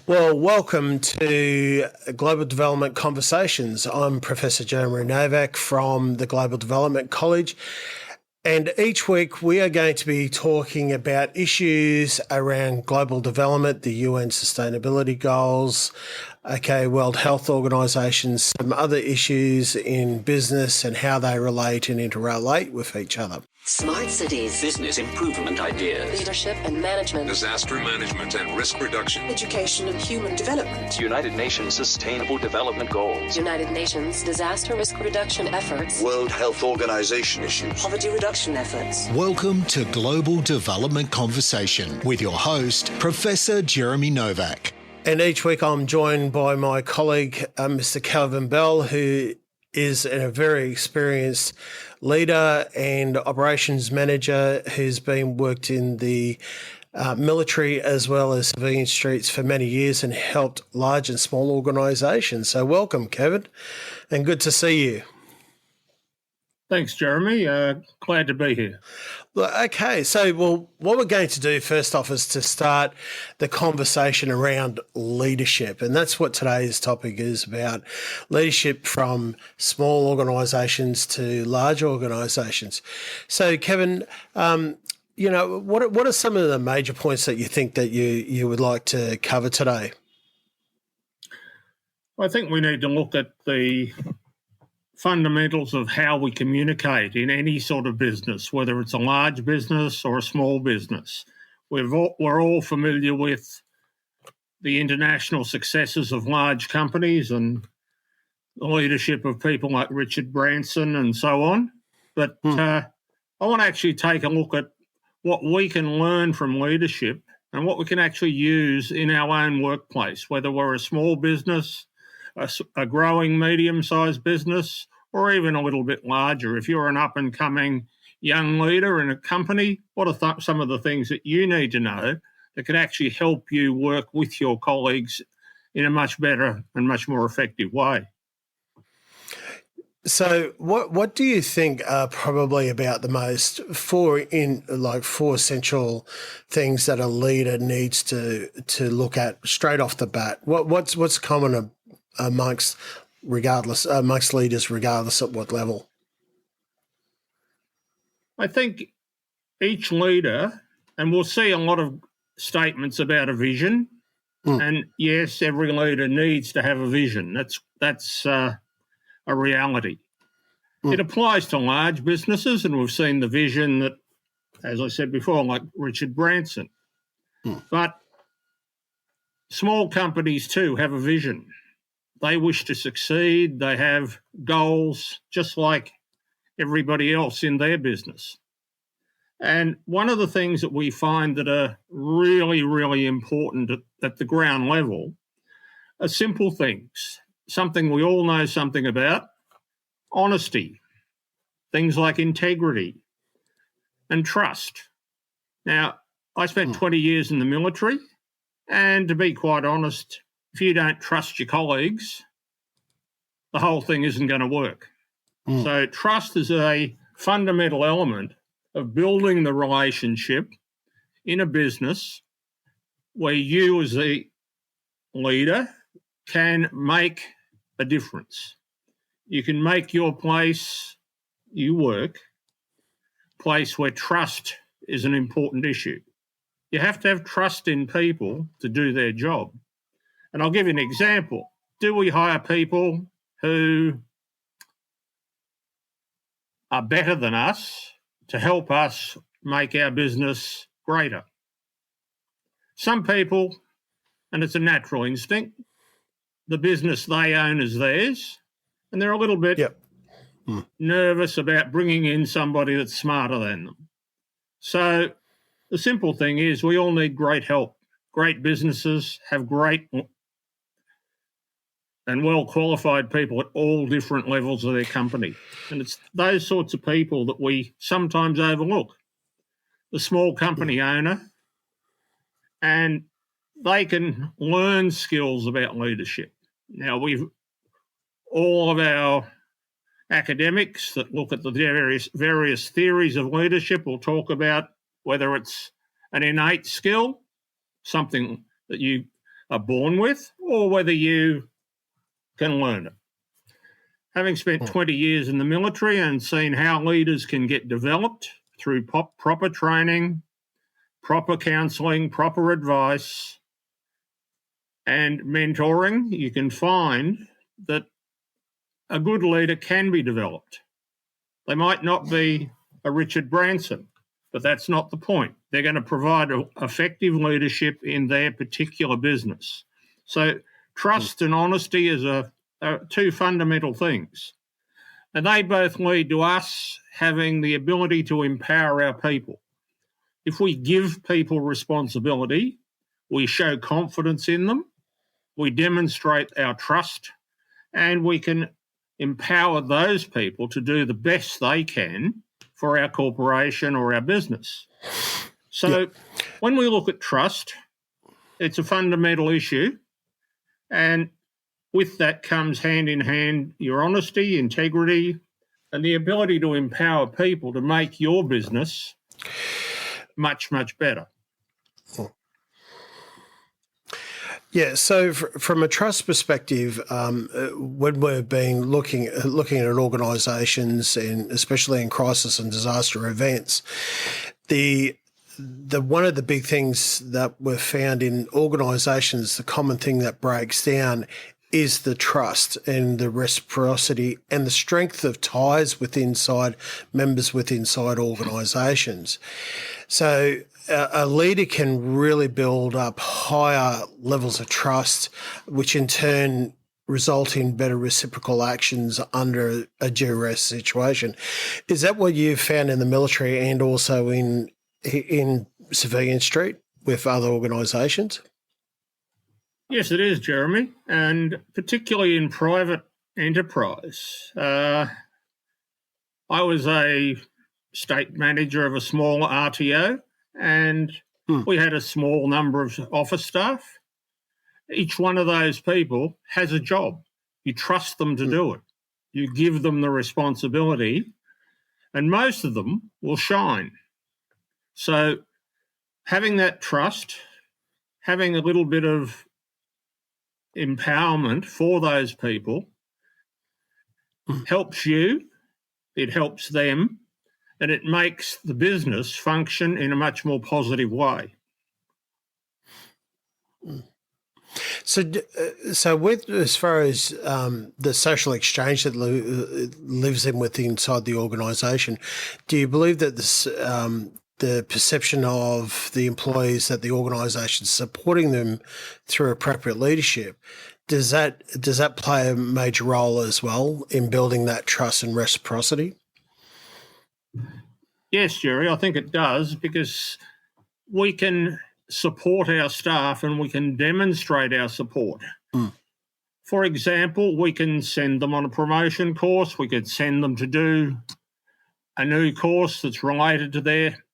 Well, welcome to Global Development Conversations. I'm Professor Jeremy Novak from the Global Development College, and each week we are going to be talking about issues around global development, the UN Sustainability Goals, World Health Organization, some other issues in business and how they relate and interrelate with each other. Smart cities, business improvement ideas, leadership and management, disaster management and risk reduction, education and human development, United Nations Sustainable Development Goals, United Nations disaster risk reduction efforts, World Health Organization issues, poverty reduction efforts. Welcome to Global Development Conversation with your host, Professor Jeremy Novak. And each week I'm joined by my colleague, Mr. Calvin Bell, who is a very experienced leader and operations manager who's been worked in the military as well as civilian streets for many years and helped large and small organisations. So welcome, Kevin, and good to see you. Thanks, Jeremy. Glad to be here. Okay, so what we're going to do first off is to start the conversation around leadership, and that's what today's topic is about: leadership from small organisations to large organisations. So, Kevin, what are some of the major points that you think that you would like to cover today? I think we need to look at the fundamentals of how we communicate in any sort of business, whether it's a large business or a small business. We're all familiar with the international successes of large companies and the leadership of people like Richard Branson and so on. But I want to actually take a look at what we can learn from leadership and what we can actually use in our own workplace, whether we're a small business, a growing medium-sized business, or even a little bit larger. If you're an up-and-coming young leader in a company, what are some of the things that you need to know that can actually help you work with your colleagues in a much better and much more effective way? So what do you think are probably about the most four essential things that a leader needs to look at straight off the bat? What's common amongst leaders, regardless at what level? I think each leader, and we'll see a lot of statements about a vision, and yes, every leader needs to have a vision. That's a reality. It applies to large businesses, and we've seen the vision that, as I said before, like Richard Branson. But small companies too have a vision. They wish to succeed. They have goals just like everybody else in their business. And one of the things that we find that are really, really important at the ground level are simple things, something we all know something about: honesty, things like integrity and trust. Now, I spent 20 years in the military, and to be quite honest, if you don't trust your colleagues, the whole thing isn't going to work. So trust is a fundamental element of building the relationship in a business where you as a leader can make a difference. You can make your place you work a place where trust is an important issue. You have to have trust in people to do their job. And I'll give you an example. Do we hire people who are better than us to help us make our business greater? Some people, and it's a natural instinct, the business they own is theirs, and they're a little bit nervous about bringing in somebody that's smarter than them. So the simple thing is we all need great help. Great businesses have great and well-qualified people at all different levels of their company. And it's those sorts of people that we sometimes overlook. The small company owner, and they can learn skills about leadership. Now, all of our academics that look at the various theories of leadership will talk about whether it's an innate skill, something that you are born with or whether you can learn it. Having spent 20 years in the military and seen how leaders can get developed through proper training, proper counselling, proper advice, and mentoring, you can find that a good leader can be developed. They might not be a Richard Branson, but that's not the point. They're going to provide effective leadership in their particular business. So trust and honesty are two fundamental things. And they both lead to us having the ability to empower our people. If we give people responsibility, we show confidence in them, we demonstrate our trust, and we can empower those people to do the best they can for our corporation or our business. So when we look at trust, it's a fundamental issue. And with that comes hand in hand your honesty, integrity, and the ability to empower people to make your business much, much better. Yeah, so from a trust perspective, when we've been looking at organisations, and especially in crisis and disaster events, the one of the big things that we've found in organisations, the common thing that breaks down is the trust and the reciprocity and the strength of ties members within organisations. So a leader can really build up higher levels of trust, which in turn result in better reciprocal actions under a duress situation. Is that what you've found in the military and also in civilian street with other organisations? Yes, it is, Jeremy, and particularly in private enterprise. I was a state manager of a small RTO, and we had a small number of office staff. Each one of those people has a job. You trust them to do it. You give them the responsibility, and most of them will shine. So having that trust, having a little bit of empowerment for those people helps you, it helps them, and it makes the business function in a much more positive way. So with as far as the social exchange that lives inside the organisation, do you believe that the perception of the employees that the organisation is supporting them through appropriate leadership, does that play a major role as well in building that trust and reciprocity? Yes, Jerry, I think it does, because we can support our staff and we can demonstrate our support. For example, we can send them on a promotion course. We could send them to do a new course that's related to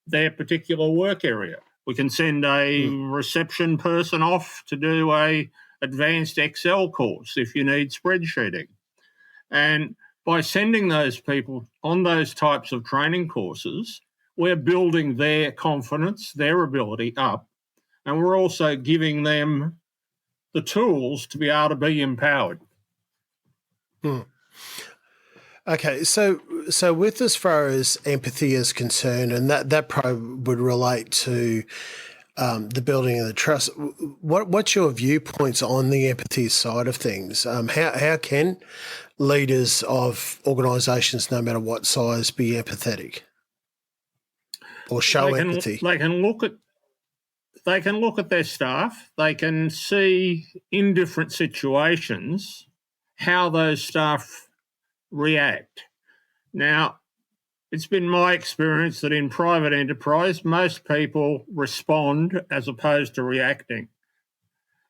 their particular work area. We can send a reception person off to do a advanced Excel course if you need spreadsheeting. And by sending those people on those types of training courses, we're building their confidence, their ability up, and we're also giving them the tools to be able to be empowered. Okay, so with as far as empathy is concerned, and that probably would relate to the building of the trust. What's your viewpoints on the empathy side of things? How can leaders of organisations, no matter what size, be empathetic or show empathy? They can look at their staff. They can see in different situations how those staff react. Now, it's been my experience that in private enterprise, most people respond as opposed to reacting.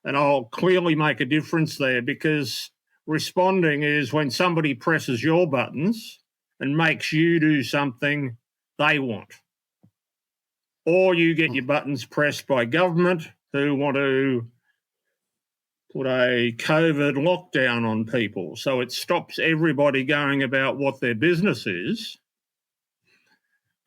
And I'll clearly make a difference there, because responding is when somebody presses your buttons and makes you do something they want. Or you get your buttons pressed by government who want to put a COVID lockdown on people. So it stops everybody going about what their business is.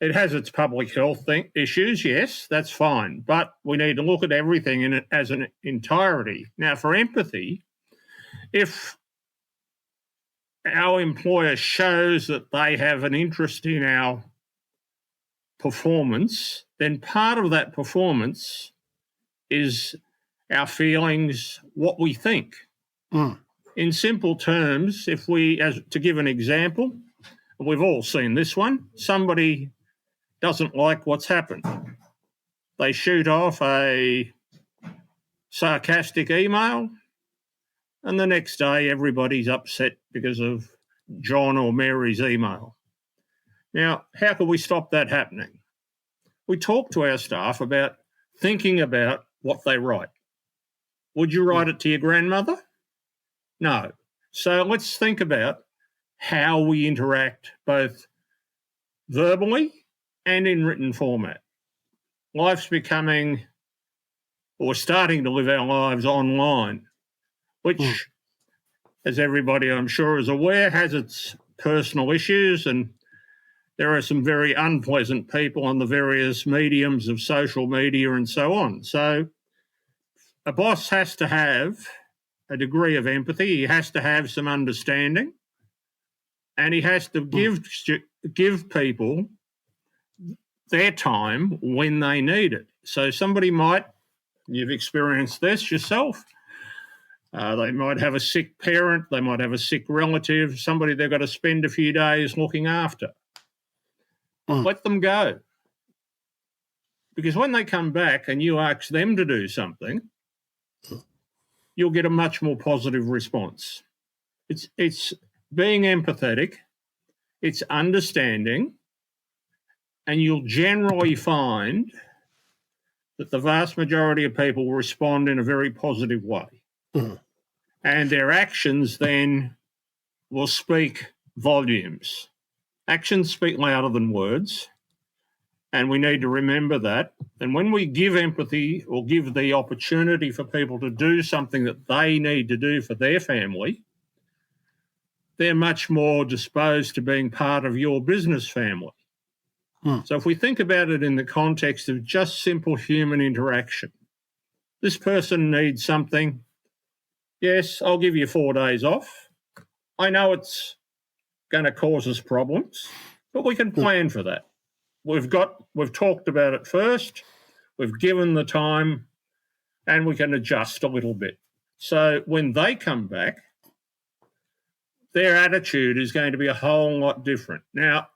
it has its public health issues, yes, that's fine. But we need to look at everything in it as an entirety. Now, for empathy, if our employer shows that they have an interest in our performance, then part of that performance is our feelings, what we think. In simple terms, if we, to give an example, we've all seen this one, somebody doesn't like what's happened. They shoot off a sarcastic email, and the next day everybody's upset because of John or Mary's email. Now, how can we stop that happening? We talk to our staff about thinking about what they write. Would you write it to your grandmother? No. So let's think about how we interact both verbally and in written format. Life's becoming, or starting to live our lives online, which, as everybody I'm sure is aware, has its personal issues, and there are some very unpleasant people on the various mediums of social media and so on. So a boss has to have a degree of empathy. He has to have some understanding, and he has to give people their time when they need it. So somebody might, you've experienced this yourself, they might have a sick parent, they might have a sick relative, somebody they've got to spend a few days looking after. Let them go. Because when they come back and you ask them to do something, you'll get a much more positive response. It's being empathetic, it's understanding, and you'll generally find that the vast majority of people will respond in a very positive way. And their actions then will speak volumes. Actions speak louder than words, and we need to remember that. And when we give empathy or give the opportunity for people to do something that they need to do for their family, they're much more disposed to being part of your business family. So if we think about it in the context of just simple human interaction, this person needs something. Yes, I'll give you 4 days off. I know it's going to cause us problems, but we can plan for that. We've talked about it first, we've given the time, and we can adjust a little bit. So when they come back, their attitude is going to be a whole lot different. Now,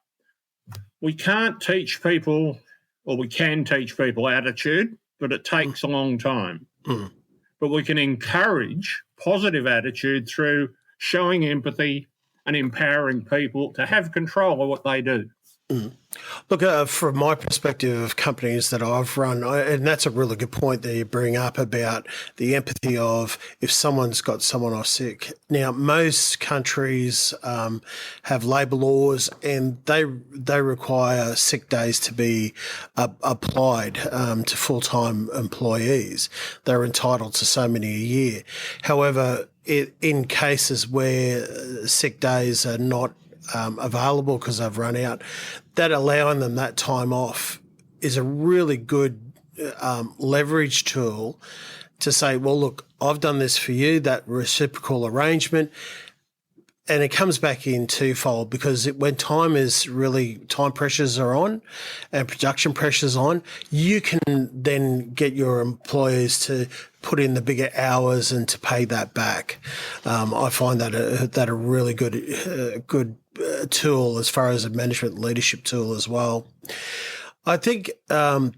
we can't teach people, or we can teach people attitude, but it takes a long time. But we can encourage positive attitude through showing empathy and empowering people to have control of what they do. Look, from my perspective of companies that I've run, and that's a really good point that you bring up about the empathy of if someone's got someone off sick. Now, most countries have labour laws, and they require sick days to be applied to full-time employees. They're entitled to so many a year. However, in cases where sick days are not available because they've run out, that allowing them that time off is a really good leverage tool to say, well, look, I've done this for you, that reciprocal arrangement. And it comes back in twofold, because when time pressures are on and production pressures on, you can then get your employers to put in the bigger hours and to pay that back. I find that a really good tool as far as a management leadership tool as well. I think one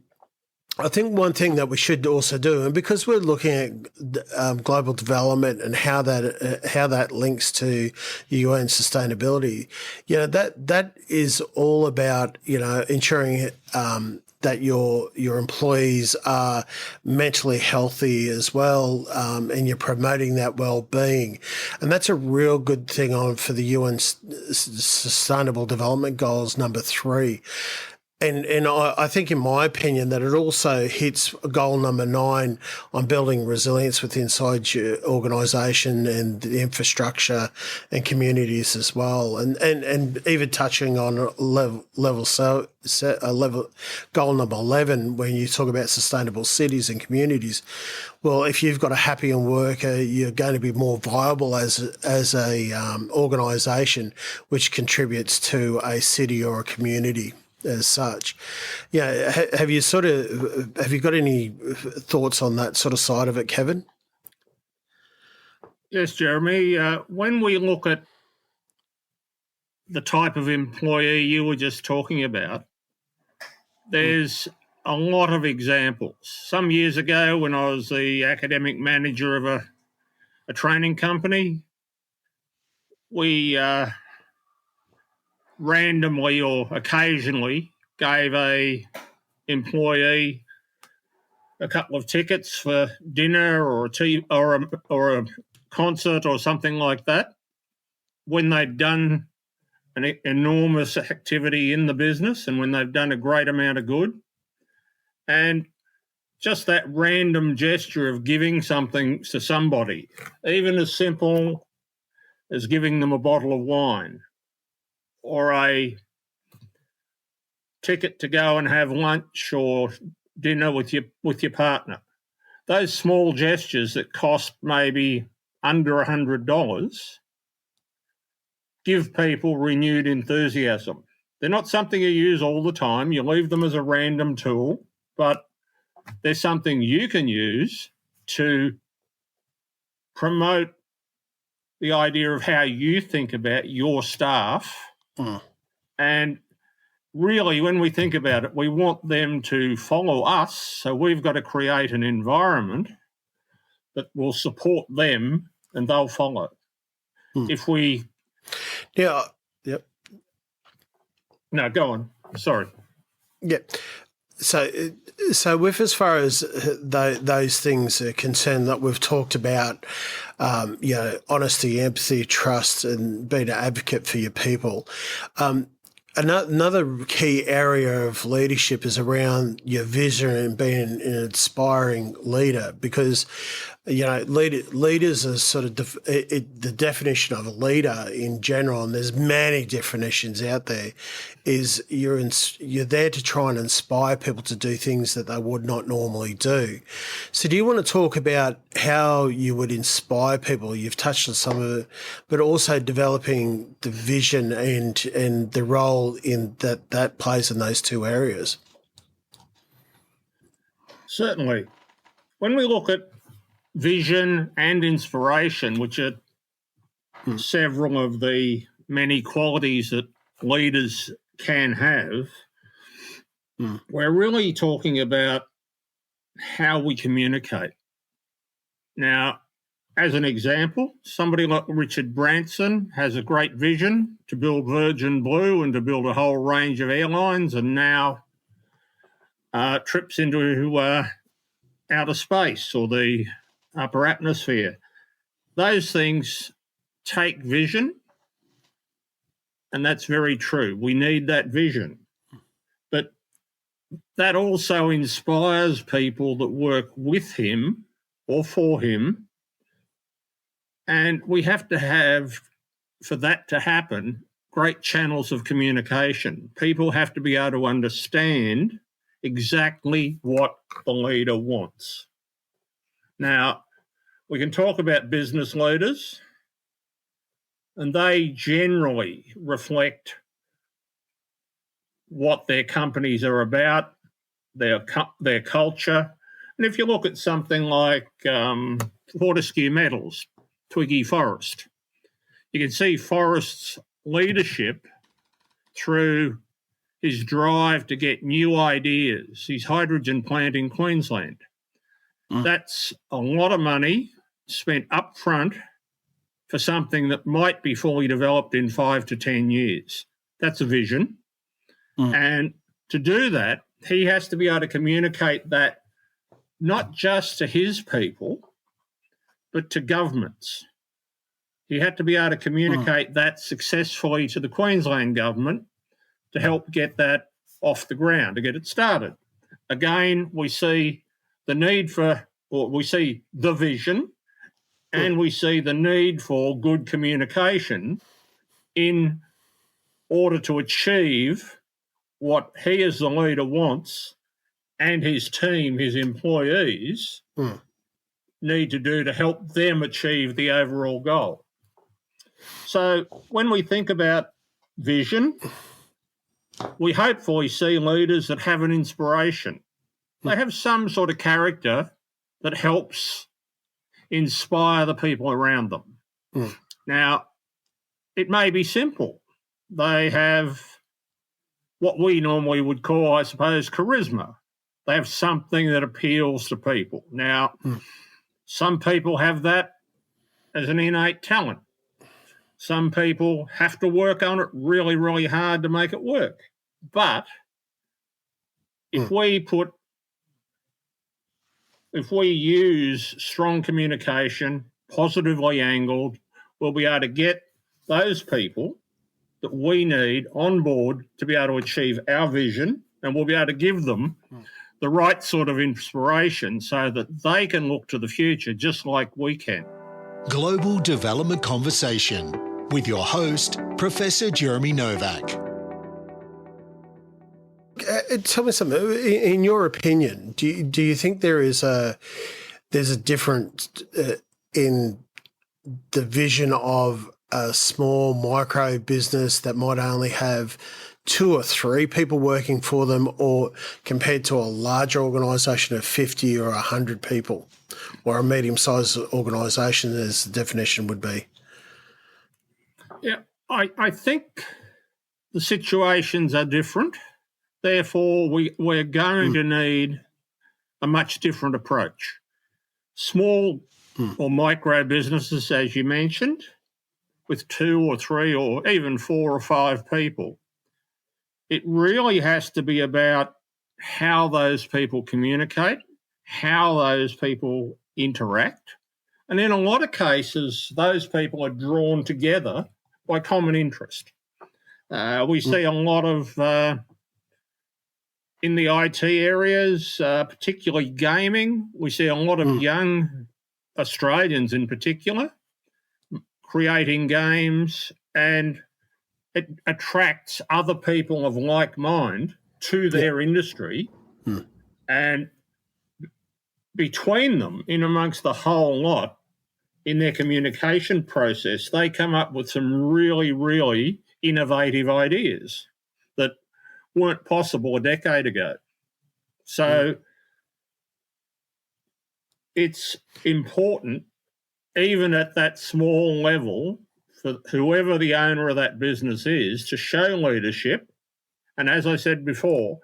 thing that we should also do, and because we're looking at global development and how that links to UN sustainability, that is all about ensuring that your employees are mentally healthy as well, and you're promoting that well-being, and that's a real good thing for the UN Sustainable Development Goals number 3. And I think, in my opinion, that it also hits goal number 9 on building resilience within inside your organisation and the infrastructure and communities as well. And even touching on level goal number 11, when you talk about sustainable cities and communities. Well, if you've got a happy worker, you're going to be more viable as a organisation, which contributes to a city or a community as such. Yeah, have you got any thoughts on that sort of side of it, Kevin? Yes, Jeremy. When we look at the type of employee you were just talking about, there's a lot of examples. Some years ago, when I was the academic manager of a training company, we randomly or occasionally gave a employee a couple of tickets for dinner or a concert or something like that when they'd done an enormous activity in the business and when they've done a great amount of good. And just that random gesture of giving something to somebody, even as simple as giving them a bottle of wine or a ticket to go and have lunch or dinner with your partner. Those small gestures that cost maybe under $100 give people renewed enthusiasm. They're not something you use all the time. You leave them as a random tool, but they're something you can use to promote the idea of how you think about your staff. And really, when we think about it, we want them to follow us. So we've got to create an environment that will support them and they'll follow. If we... Yeah. Yep. No, go on. Sorry. Yeah. So with as far as those things are concerned that we've talked about, honesty, empathy, trust, and being an advocate for your people. Another key area of leadership is around your vision and being an inspiring leader, because leaders are sort of the definition of a leader in general, and there's many definitions out there, is you're there to try and inspire people to do things that they would not normally do. So do you want to talk about how you would inspire people? You've touched on some of it, but also developing the vision and the role in that plays in those two areas. Certainly. When we look at vision and inspiration, which are several of the many qualities that leaders can have, we're really talking about how we communicate. Now, as an example, somebody like Richard Branson has a great vision to build Virgin Blue and to build a whole range of airlines, and now trips into outer space or the upper atmosphere. Those things take vision, and that's very true. We need that vision. But that also inspires people that work with him or for him. And we have to have, for that to happen, great channels of communication. People have to be able to understand exactly what the leader wants. Now, we can talk about business leaders, and they generally reflect what their companies are about, their culture. And if you look at something like Fortescue Metals, Twiggy Forrest, you can see Forrest's leadership through his drive to get new ideas, his hydrogen plant in Queensland. That's a lot of money spent up front for something that might be fully developed in 5 to 10 years. That's a vision. And to do that, he has to be able to communicate that not just to his people, but to governments. He had to be able to communicate that successfully to the Queensland government to help get that off the ground to get it started. Again, we see the need for, or we see the vision, and we see the need for good communication in order to achieve what he as the leader wants and his team, his employees, need to do to help them achieve the overall goal. So when we think about vision, we hopefully see leaders that have an inspiration. They have some sort of character that helps inspire the people around them. Now, it may be simple. They have what we normally would call, I suppose, charisma. They have something that appeals to people. Now, some people have that as an innate talent. Some people have to work on it really, really hard to make it work. But if we use strong communication, positively angled, we'll be able to get those people that we need on board to be able to achieve our vision, and we'll be able to give them the right sort of inspiration so that they can look to the future just like we can. Global Development Conversation with your host, Professor Jeremy Novak. Tell me something. In your opinion, do you think there's a difference in the vision of a small micro business that might only have 2 or 3 people working for them, or compared to a larger organisation of 50 or 100 people, or a medium-sized organisation, as the definition would be? Yeah, I think the situations are different. Therefore, we're going to need a much different approach. Small or micro businesses, as you mentioned, with 2 or 3 or even 4 or 5 people, it really has to be about how those people communicate, how those people interact. And in a lot of cases, those people are drawn together by common interest. We see a lot of, in the IT areas, particularly gaming, we see a lot of young Australians in particular creating games, and it attracts other people of like mind to their industry. And between them, in amongst the whole lot, in their communication process, they come up with some really, really innovative ideas that weren't possible a decade ago. So it's important, even at that small level, for whoever the owner of that business is, to show leadership. And as I said before,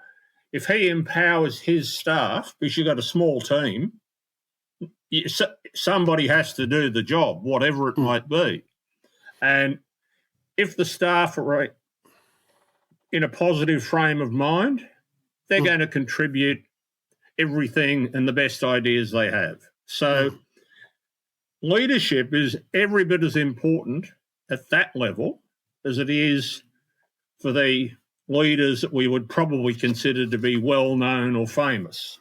if he empowers his staff, because you've got a small team, somebody has to do the job, whatever it might be. And if the staff are in a positive frame of mind, they're going to contribute everything and the best ideas they have. So leadership is every bit as important at that level as it is for the leaders that we would probably consider to be well-known or famous.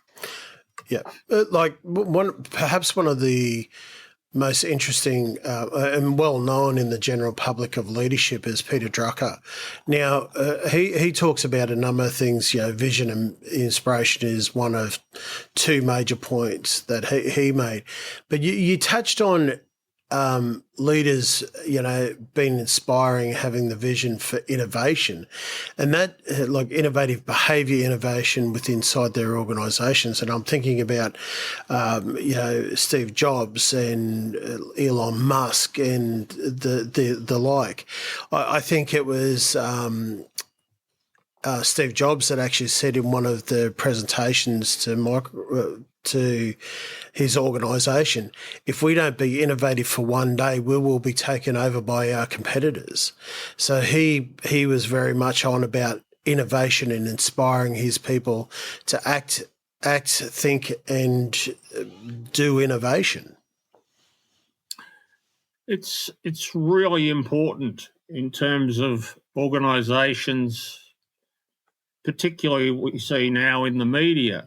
Yeah, like perhaps one of the most interesting and well-known in the general public of leadership is Peter Drucker. Now, he talks about a number of things. Vision and inspiration is one of 2 major points that he made. But you touched on leaders, being inspiring, having the vision for innovation, and that like innovative behaviour, innovation inside their organisations. And I'm thinking about, Steve Jobs and Elon Musk and the like. I think it was Steve Jobs that actually said in one of the presentations to his organisation, if we don't be innovative for one day, we will be taken over by our competitors. So he was very much on about innovation and inspiring his people to act, think, and do innovation. It's really important in terms of organisations particularly we see now in the media.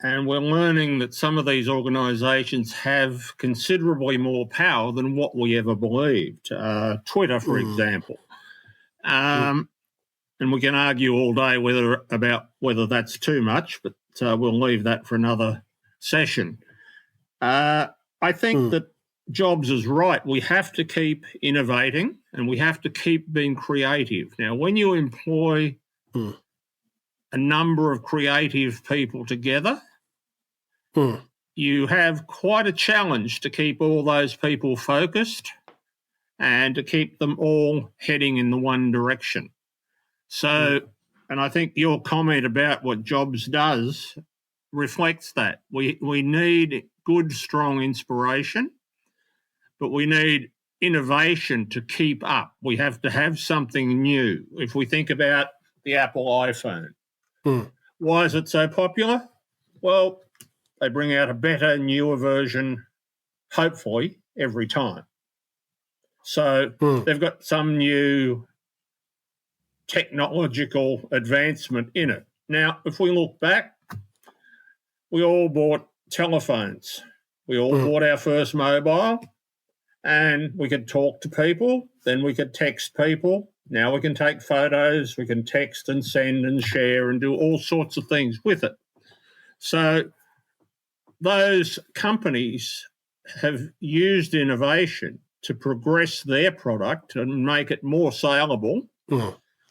And we're learning that some of these organisations have considerably more power than what we ever believed. Twitter, for example. And we can argue all day about whether that's too much, but we'll leave that for another session. I think that Jobs is right. We have to keep innovating and we have to keep being creative. Now, when you employ a number of creative people together, you have quite a challenge to keep all those people focused and to keep them all heading in the one direction. So, and I think your comment about what Jobs does reflects that. We need good, strong inspiration, but we need innovation to keep up. We have to have something new. If we think about the Apple iPhone, why is it so popular? Well, they bring out a better, newer version, hopefully, every time. So they've got some new technological advancement in it. Now, if we look back, we all bought telephones. We all bought our first mobile and we could talk to people. Then we could text people. Now we can take photos. We can text and send and share and do all sorts of things with it. So those companies have used innovation to progress their product and make it more saleable.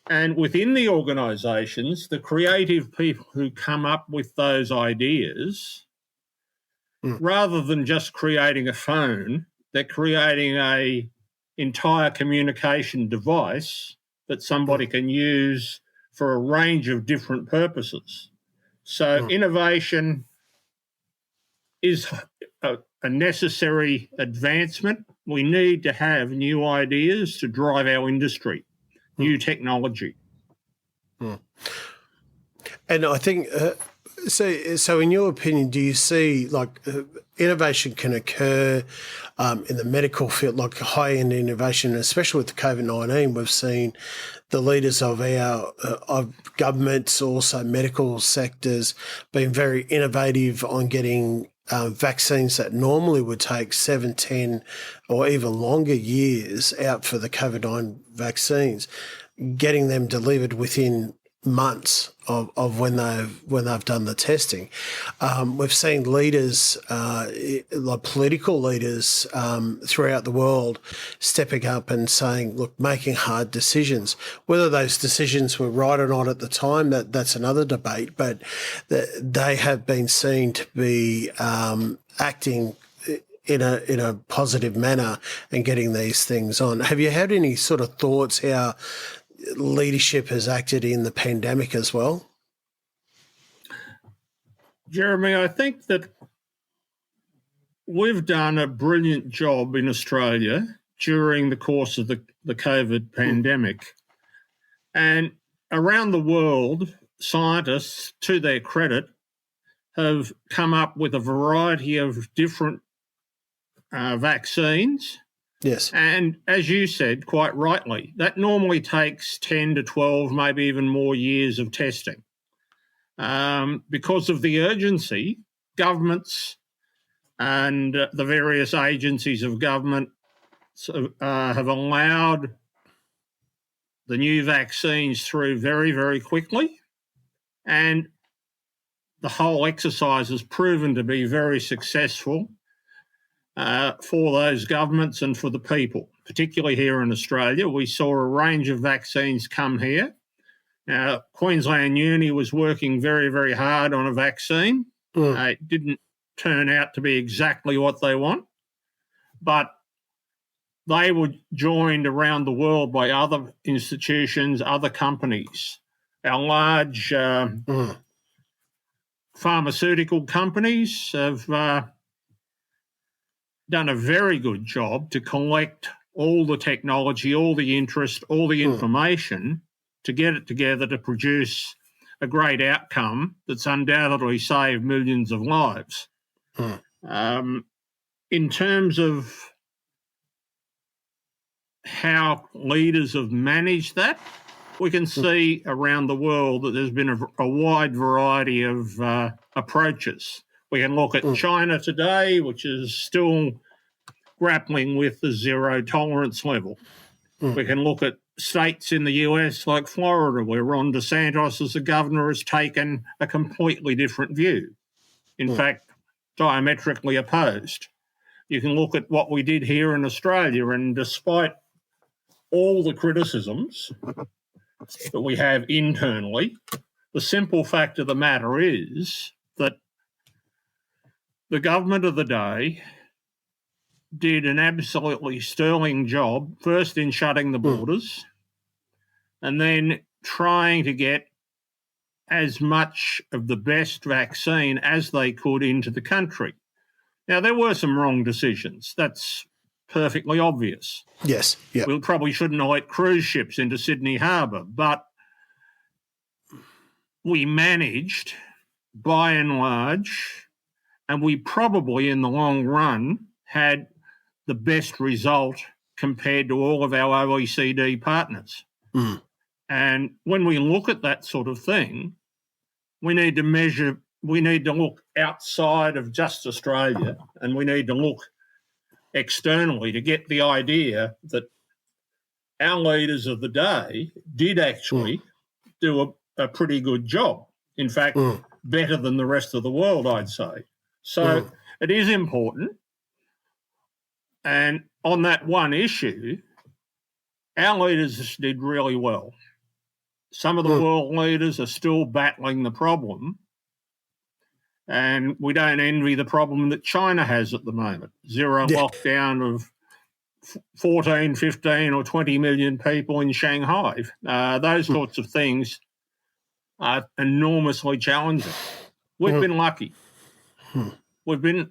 And within the organisations, the creative people who come up with those ideas, rather than just creating a phone, they're creating an entire communication device that somebody can use for a range of different purposes. So innovation is a necessary advancement. We need to have new ideas to drive our industry, new technology. And I think, so in your opinion, do you see innovation can occur in the medical field, like high-end innovation, especially with the COVID-19? We've seen the leaders of our of governments, also medical sectors, being very innovative on getting vaccines that normally would take 7, 10 or even longer years out for the COVID-19 vaccines, getting them delivered within months of when they've done the testing. We've seen leaders, like political leaders throughout the world, stepping up and saying, look, making hard decisions. Whether those decisions were right or not at the time, that's another debate, but they have been seen to be acting in a positive manner and getting these things on. Have you had any sort of thoughts how leadership has acted in the pandemic as well? Jeremy, I think that we've done a brilliant job in Australia during the course of the COVID pandemic. And around the world, scientists, to their credit, have come up with a variety of different vaccines. Yes. And as you said, quite rightly, that normally takes 10 to 12, maybe even more years of testing. Because of the urgency, governments and the various agencies of government have allowed the new vaccines through very, very quickly. And the whole exercise has proven to be very successful for those governments and for the people, particularly here in Australia. We saw a range of vaccines come here. Now, Queensland Uni was working very, very hard on a vaccine. It didn't turn out to be exactly what they want, but they were joined around the world by other institutions, other companies. Our large pharmaceutical companies have done a very good job to collect all the technology, all the interest, all the information to get it together to produce a great outcome that's undoubtedly saved millions of lives. In terms of how leaders have managed that, we can see around the world that there's been a wide variety of approaches. We can look at China today, which is still grappling with the zero tolerance level. We can look at states in the US like Florida, where Ron DeSantis as the governor has taken a completely different view. In fact, diametrically opposed. You can look at what we did here in Australia, and despite all the criticisms that we have internally, the simple fact of the matter is that the government of the day did an absolutely sterling job, first in shutting the borders and then trying to get as much of the best vaccine as they could into the country. Now, there were some wrong decisions. That's perfectly obvious. Yes. Yeah. We probably shouldn't have let cruise ships into Sydney Harbour, but we managed, by and large, and we probably, in the long run, had the best result compared to all of our OECD partners. And when we look at that sort of thing, we need to look outside of just Australia, and we need to look externally to get the idea that our leaders of the day did actually do a pretty good job. In fact, better than the rest of the world, I'd say. So it is important. And on that one issue, our leaders did really well. Some of the world leaders are still battling the problem, and we don't envy the problem that China has at the moment. Zero lockdown of 14, 15 or 20 million people in Shanghai. Those sorts of things are enormously challenging. We've been lucky. We've been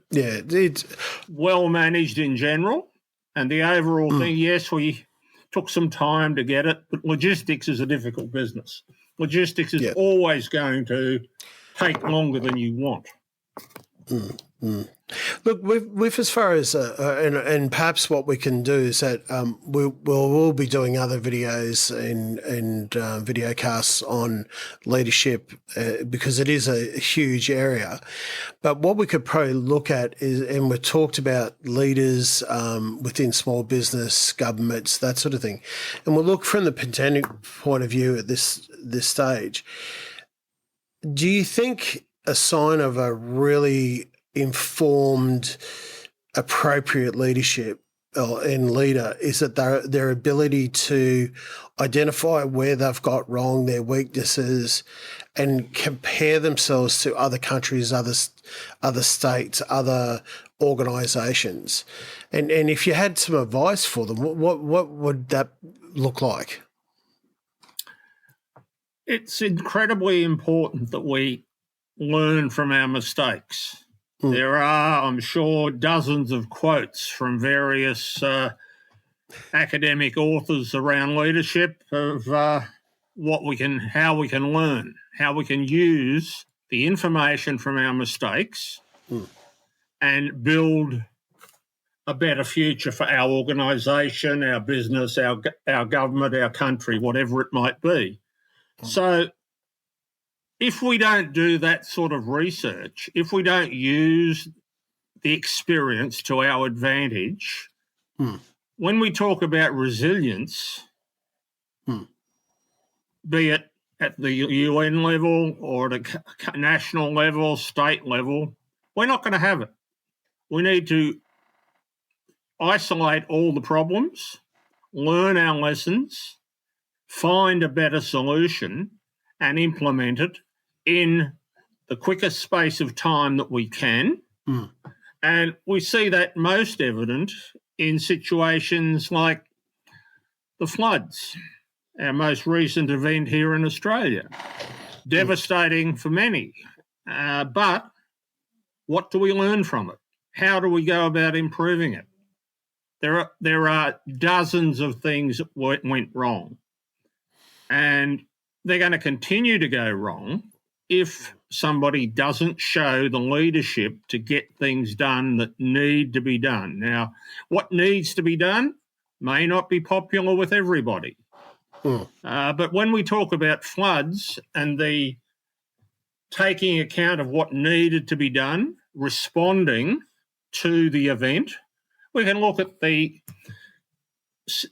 well managed in general, and the overall thing, yes, we took some time to get it, but logistics is a difficult business. Logistics is always going to take longer than you want. Look, with as far as and perhaps what we can do is that we'll be doing other videos and video casts on leadership because it is a huge area. But what we could probably look at is, and we've talked about leaders within small business, governments, that sort of thing, and we'll look from the pandemic point of view at this stage. Do you think a sign of a really informed, appropriate leadership and leader is that their ability to identify where they've got wrong, their weaknesses, and compare themselves to other countries, other states, other organisations? And if you had some advice for them, what would that look like? It's incredibly important that we learn from our mistakes. There are, I'm sure, dozens of quotes from various academic authors around leadership of how we can learn, how we can use the information from our mistakes and build a better future for our organisation, our business, our government, our country, whatever it might be. So if we don't do that sort of research, if we don't use the experience to our advantage, when we talk about resilience, be it at the UN level or at a national level, state level, we're not going to have it. We need to isolate all the problems, learn our lessons, find a better solution and implement it in the quickest space of time that we can. And we see that most evident in situations like the floods, our most recent event here in Australia. Devastating for many. But what do we learn from it? How do we go about improving it? There are dozens of things that went wrong. And they're going to continue to go wrong if somebody doesn't show the leadership to get things done that need to be done. Now, what needs to be done may not be popular with everybody, But when we talk about floods and the taking account of what needed to be done, responding to the event, we can look at the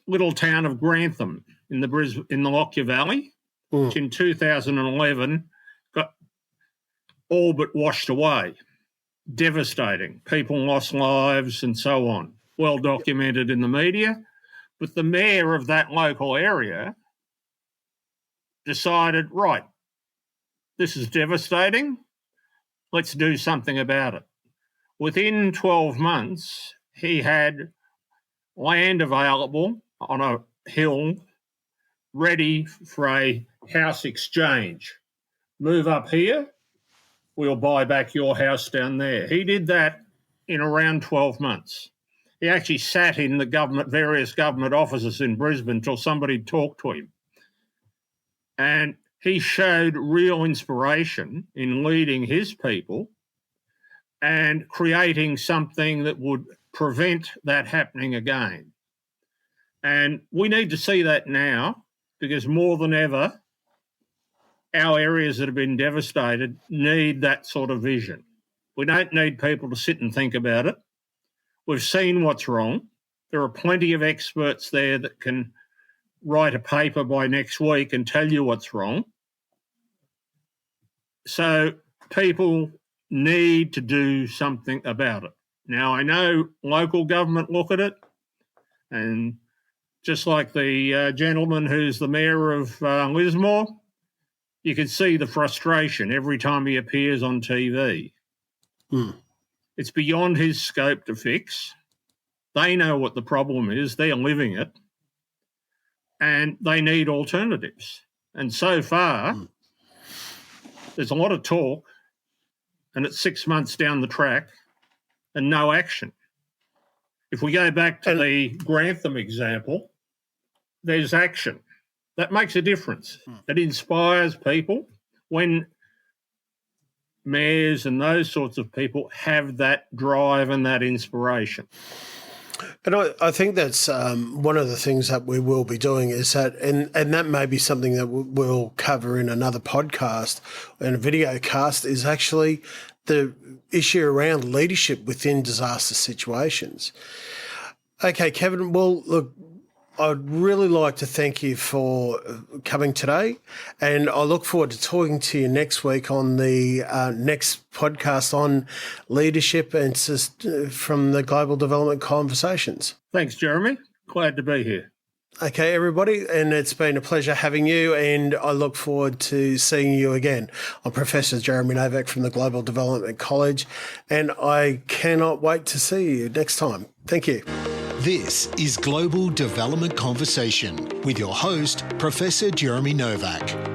little town of Grantham in the Lockyer Valley, which in 2011 got all but washed away. Devastating. People lost lives and so on. Well documented in the media. But the mayor of that local area decided, right, this is devastating. Let's do something about it. Within 12 months, he had land available on a hill ready for a house exchange. Move up here, we'll buy back your house down there. He did that in around 12 months. He actually sat in the various government offices in Brisbane until somebody talked to him. And he showed real inspiration in leading his people and creating something that would prevent that happening again. And we need to see that now, because more than ever, our areas that have been devastated need that sort of vision. We don't need people to sit and think about it. We've seen what's wrong. There are plenty of experts there that can write a paper by next week and tell you what's wrong. So people need to do something about it. Now, I know local government look at it, and just like the gentleman who's the mayor of Lismore, you can see the frustration every time he appears on TV. It's beyond his scope to fix. They know what the problem is. They're living it. And they need alternatives. And so far, there's a lot of talk, and it's 6 months down the track and no action. If we go back to the Grantham example, there's action. That makes a difference. It inspires people when mayors and those sorts of people have that drive and that inspiration. And I think that's one of the things that we will be doing is that, and that may be something that we'll cover in another podcast and a video cast, is actually the issue around leadership within disaster situations. Okay, Kevin, well, look, I'd really like to thank you for coming today, and I look forward to talking to you next week on the next podcast on leadership and from the Global Development Conversations. Thanks, Jeremy. Glad to be here. Okay, everybody, and it's been a pleasure having you, and I look forward to seeing you again. I'm Professor Jeremy Novak from the Global Development College, and I cannot wait to see you next time. Thank you. This is Global Development Conversation with your host, Professor Jeremy Novak.